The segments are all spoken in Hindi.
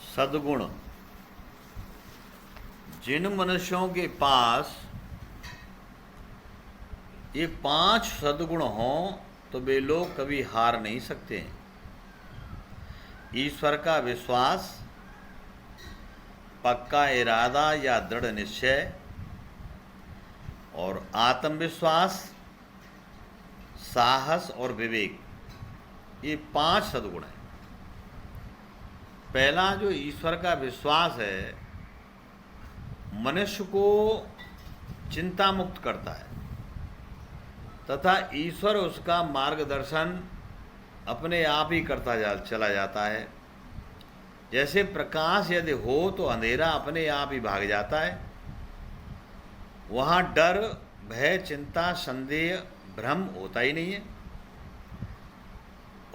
सद्गुण। जिन मनुष्यों के पास ये 5 सद्गुण हों तो वे लोग कभी हार नहीं सकते हैं। ईश्वर का विश्वास, पक्का इरादा या दृढ़ निश्चय और आत्मविश्वास, साहस और विवेक, ये 5 सद्गुण हैं। पहला जो ईश्वर का विश्वास है, मनुष्य को चिंता मुक्त करता है तथा ईश्वर उसका मार्गदर्शन अपने आप ही करता चला जाता है। जैसे प्रकाश यदि हो तो अंधेरा अपने आप ही भाग जाता है। वहाँ डर, भय, चिंता, संदेह, भ्रम होता ही नहीं है।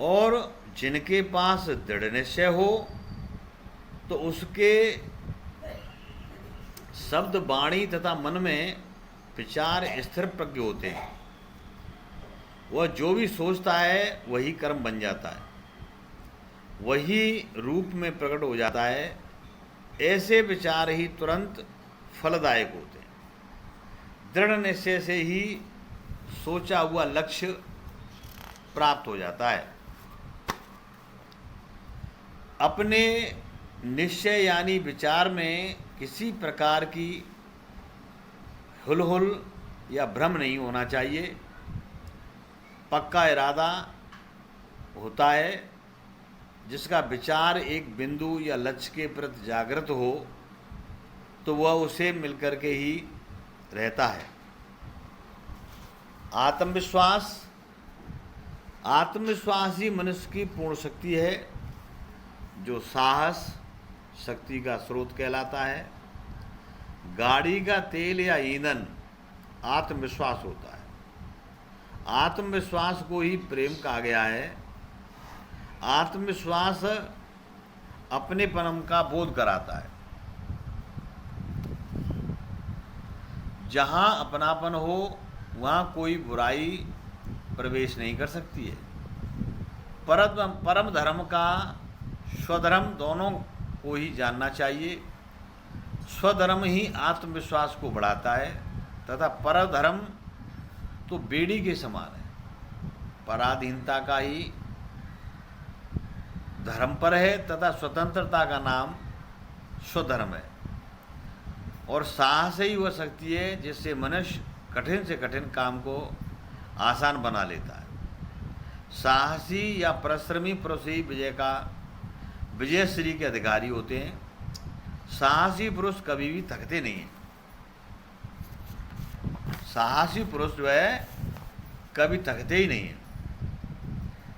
और जिनके पास दृढ़ निश्चय हो तो उसके शब्द, वाणी तथा मन में विचार स्थिर प्रज्ञ होते हैं। वह जो भी सोचता है वही कर्म बन जाता है, वही रूप में प्रकट हो जाता है। ऐसे विचार ही तुरंत फलदायक होते हैं। दृढ़ निश्चय से ही सोचा हुआ लक्ष्य प्राप्त हो जाता है। अपने निश्चय यानी विचार में किसी प्रकार की हुलहुल या भ्रम नहीं होना चाहिए। पक्का इरादा होता है जिसका विचार एक बिंदु या लक्ष्य के प्रति जागृत हो तो वह उसे मिलकर के ही रहता है। आत्मविश्वास, आत्मविश्वास ही मनुष्य की पूर्ण शक्ति है, जो साहस शक्ति का स्रोत कहलाता है। गाड़ी का तेल या ईंधन आत्मविश्वास होता है। आत्मविश्वास को ही प्रेम कहा गया है। आत्मविश्वास अपनेपन का बोध कराता है। जहाँ अपनापन हो वहाँ कोई बुराई प्रवेश नहीं कर सकती है। परम धर्म का स्वधर्म दोनों को ही जानना चाहिए। स्वधर्म ही आत्मविश्वास को बढ़ाता है तथा परधर्म तो बेड़ी के समान है। पराधीनता का ही धर्म पर है तथा स्वतंत्रता का नाम स्वधर्म है। और साहस ही वह शक्ति है जिससे मनुष्य कठिन से कठिन काम को आसान बना लेता है। साहसी या परिश्रमी पुरुष ही विजयश्री के अधिकारी होते हैं। साहसी पुरुष कभी भी थकते नहीं हैं। साहसी पुरुष जो है कभी थकते ही नहीं हैं।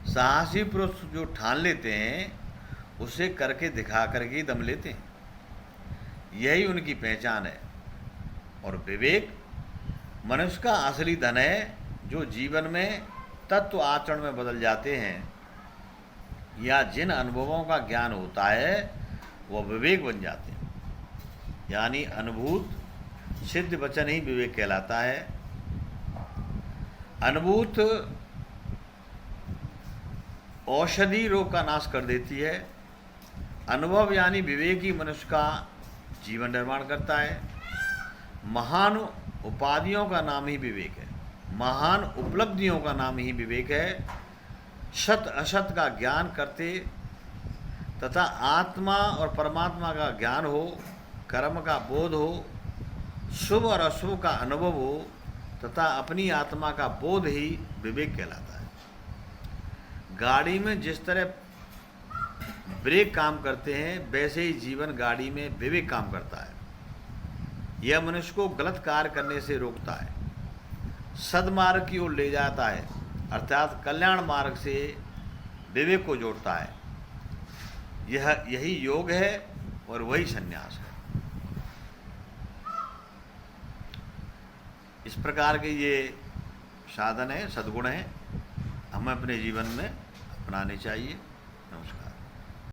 साहसी पुरुष जो ठान लेते हैं उसे करके दिखा करके दम लेते हैं। यही उनकी पहचान है। और विवेक मनुष्य का असली धन है, जो जीवन में तत्व आचरण में बदल जाते हैं या जिन अनुभवों का ज्ञान होता है वह विवेक बन जाते हैं। यानी अनुभूत सिद्ध वचन ही विवेक कहलाता है। अनुभूत औषधि रोग का नाश कर देती है। अनुभव यानी विवेक ही मनुष्य का जीवन निर्माण करता है। महान उपाधियों का नाम ही विवेक है। महान उपलब्धियों का नाम ही विवेक है। सत असत का ज्ञान करते तथा आत्मा और परमात्मा का ज्ञान हो, कर्म का बोध हो, शुभ और अशुभ का अनुभव हो तथा अपनी आत्मा का बोध ही विवेक कहलाता है। गाड़ी में जिस तरह ब्रेक काम करते हैं वैसे ही जीवन गाड़ी में विवेक काम करता है। यह मनुष्य को गलत कार्य करने से रोकता है, सद्मार्ग की ओर ले जाता है, अर्थात कल्याण मार्ग से विवेक को जोड़ता है। यही योग है और वही संन्यास है। इस प्रकार के ये साधन है, सद्गुण हैं, हमें अपने जीवन में अपनाने चाहिए।